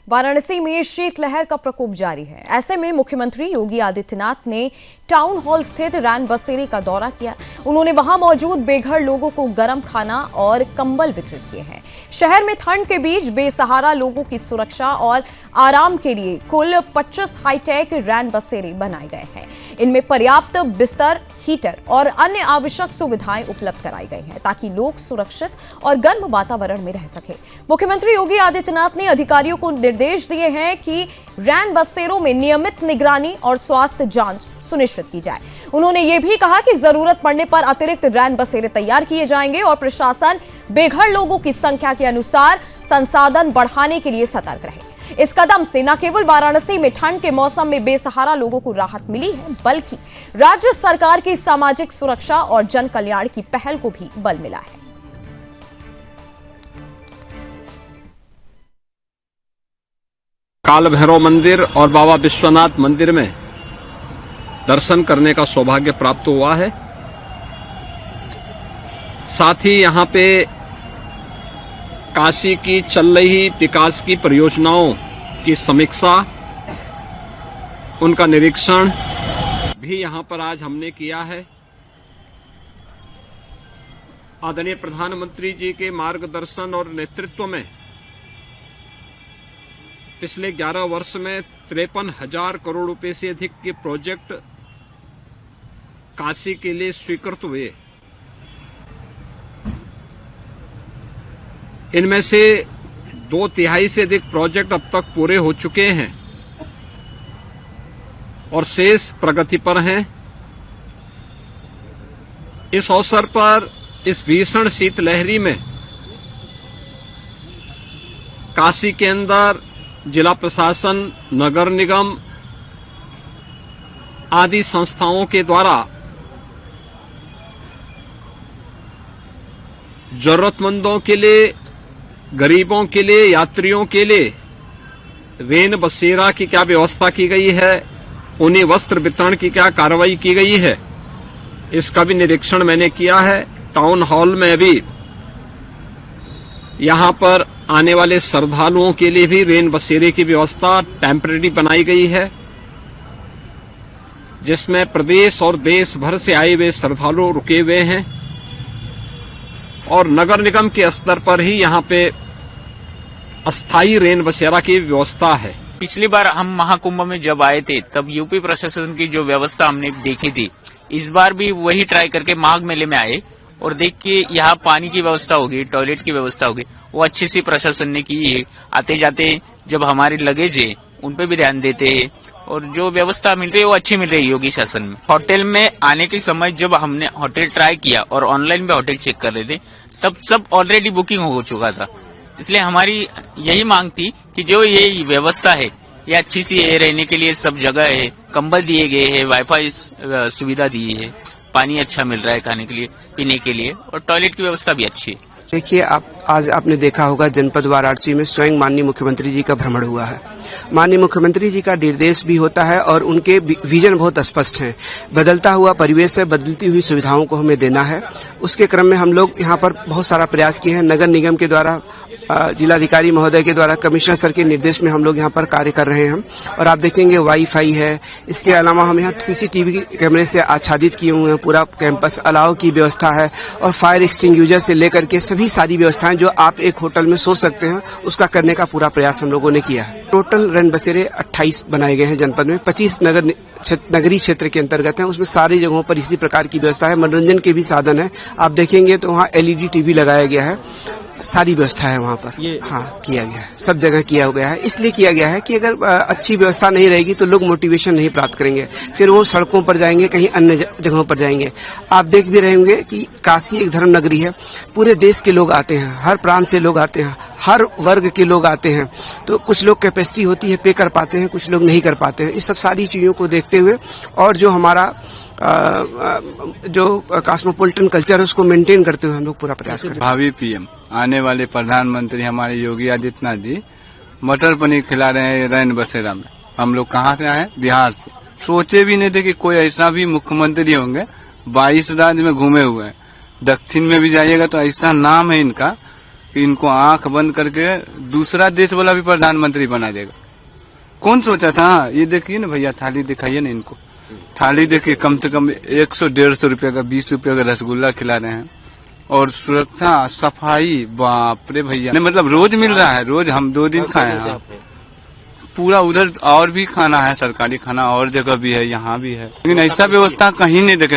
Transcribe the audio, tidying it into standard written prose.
वाराणसी में शीतलहर का प्रकोप जारी है। ऐसे में मुख्यमंत्री योगी आदित्यनाथ ने टाउन हॉल स्थित रैन बसेरे का दौरा किया। उन्होंने वहां मौजूद बेघर लोगों को गर्म खाना और कंबल वितरित किए हैं। शहर में ठंड के बीच बेसहारा लोगों की सुरक्षा और आराम के लिए कुल 25 हाईटेक रैन बसेरे बनाए गए हैं। इनमें पर्याप्त बिस्तर, हीटर और अन्य आवश्यक सुविधाएं उपलब्ध कराई गई हैं ताकि लोग सुरक्षित और गर्म वातावरण में रह सके। मुख्यमंत्री योगी आदित्यनाथ ने अधिकारियों को निर्देश दिए हैं कि रैन बसेरों में नियमित निगरानी और स्वास्थ्य जांच सुनिश्चित की जाए। उन्होंने ये भी कहा कि जरूरत पड़ने पर अतिरिक्त रैन बसेरे तैयार किए जाएंगे और प्रशासन बेघर लोगों की संख्या के अनुसार संसाधन बढ़ाने के लिए सतर्क रहे। इस कदम से न केवल वाराणसी में ठंड के मौसम में बेसहारा लोगों को राहत मिली है, बल्कि राज्य सरकार की सामाजिक सुरक्षा और जन कल्याण की पहल को भी बल मिला है। काल भैरव मंदिर और बाबा विश्वनाथ मंदिर में दर्शन करने का सौभाग्य प्राप्त हुआ है। साथ ही यहां पे काशी की चल रही विकास की परियोजनाओं की समीक्षा, उनका निरीक्षण भी यहां पर आज हमने किया है। आदरणीय प्रधानमंत्री जी के मार्गदर्शन और नेतृत्व में पिछले 11 वर्ष में 53,000 करोड़ रुपए से अधिक के प्रोजेक्ट काशी के लिए स्वीकृत हुए। इनमें से 2/3 से अधिक प्रोजेक्ट अब तक पूरे हो चुके हैं और शेष प्रगति पर हैं। इस अवसर पर इस भीषण शीतलहरी में काशी के अंदर जिला प्रशासन, नगर निगम आदि संस्थाओं के द्वारा जरूरतमंदों के लिए, गरीबों के लिए, यात्रियों के लिए रैन बसेरा की क्या व्यवस्था की गई है, उन्हें वस्त्र वितरण की क्या कार्रवाई की गई है, इसका भी निरीक्षण मैंने किया है। टाउन हॉल में भी यहां पर आने वाले श्रद्धालुओं के लिए भी रैन बसेरे की व्यवस्था टेम्परेरी बनाई गई है, जिसमें प्रदेश और देश भर से आए हुए श्रद्धालु रुके हुए हैं और नगर निगम के स्तर पर ही यहां पे अस्थायी रैन बसेरा की व्यवस्था है। पिछली बार हम महाकुंभ में जब आए थे तब यूपी प्रशासन की जो व्यवस्था हमने देखी थी, इस बार भी वही ट्राई करके माघ मेले में आए और देख के यहाँ पानी की व्यवस्था होगी, टॉयलेट की व्यवस्था होगी, वो अच्छी सी प्रशासन ने की है। आते जाते जब हमारे लगेज है उन पे भी ध्यान देते हैं और जो व्यवस्था मिल रही है वो अच्छी मिल रही है योगी शासन में। होटल में आने के समय जब हमने होटल ट्राई किया और ऑनलाइन भी होटल चेक कर रहे थे, तब सब ऑलरेडी बुकिंग हो चुका था। इसलिए हमारी यही मांग थी कि जो ये व्यवस्था है ये अच्छी सी है, रहने के लिए सब जगह है, कंबल दिए गए हैं, वाईफाई सुविधा दी है, पानी अच्छा मिल रहा है खाने के लिए, पीने के लिए, और टॉयलेट की व्यवस्था भी अच्छी है। देखिए, आज आपने देखा होगा जनपद वाराणसी में स्वयं माननीय मुख्यमंत्री जी का भ्रमण हुआ है। माननीय मुख्यमंत्री जी का निर्देश भी होता है और उनके विजन बहुत स्पष्ट हैं। बदलता हुआ परिवेश है, बदलती हुई सुविधाओं को हमें देना है। उसके क्रम में हम लोग यहाँ पर बहुत सारा प्रयास किए हैं। नगर निगम के द्वारा, जिलाधिकारी महोदय के द्वारा, कमिश्नर सर के निर्देश में हम लोग यहाँ पर कार्य कर रहे हैं और आप देखेंगे वाईफाई है। इसके अलावा हम यहाँ सीसीटीवी कैमरे से आच्छादित किए हुए हैं पूरा कैंपस, अलाव की व्यवस्था है और फायर एक्सटिंग्विशर से लेकर के सभी सारी व्यवस्थाएं जो आप एक होटल में सोच सकते हैं, उसका करने का पूरा प्रयास हम लोगों ने किया है। टोटल रैन बसेरे 28 बनाए गए हैं जनपद में, 25 नगरीय क्षेत्र के अंतर्गत हैं। उसमें सारी जगहों पर इसी प्रकार की व्यवस्था है। मनोरंजन के भी साधन है। आप देखेंगे तो वहाँ LED टीवी लगाया गया है, सारी व्यवस्था है वहाँ पर। हाँ, किया गया है, सब जगह किया गया है। इसलिए किया गया है कि अगर अच्छी व्यवस्था नहीं रहेगी तो लोग मोटिवेशन नहीं प्राप्त करेंगे, फिर वो सड़कों पर जाएंगे, कहीं अन्य जगहों पर जाएंगे। आप देख भी रहे होंगे कि काशी एक धर्म नगरी है, पूरे देश के लोग आते हैं, हर प्रांत से लोग आते हैं, हर वर्ग के लोग आते हैं। तो कुछ लोग कैपेसिटी होती है पे कर पाते हैं, कुछ लोग नहीं कर पाते हैं। इस सब सारी चीजों को देखते हुए और जो हमारा जो कॉस्मोपॉलिटन कल्चर है उसको मेंटेन करते हुए हम लोग पूरा प्रयास करें। भावी PM आने वाले प्रधानमंत्री हमारे योगी आदित्यनाथ जी मटर पनीर खिला रहे हैं रैन बसेरा में। हम लोग कहाँ से आए? बिहार से। सोचे भी नहीं थे कि कोई ऐसा भी मुख्यमंत्री होंगे। 22 राज्य में घूमे हुए हैं। दक्षिण में भी जाइएगा तो ऐसा नाम है इनका कि इनको आंख बंद करके दूसरा देश वाला भी प्रधानमंत्री बना देगा। कौन सोचा था? ये देखिए ना भैया, थाली दिखाइए ना इनको, थाली देखिए, कम से कम 100-150 रुपए का, 20 रुपए का रसगुल्ला खिला रहे हैं। और सुरक्षा, सफाई, बाप रे भैया, मतलब रोज मिल रहा है, रोज हम 2 दिन खाए हैं पूरा। उधर और भी खाना है, सरकारी खाना और जगह भी है, यहाँ भी है, लेकिन ऐसा व्यवस्था कहीं नहीं देखे।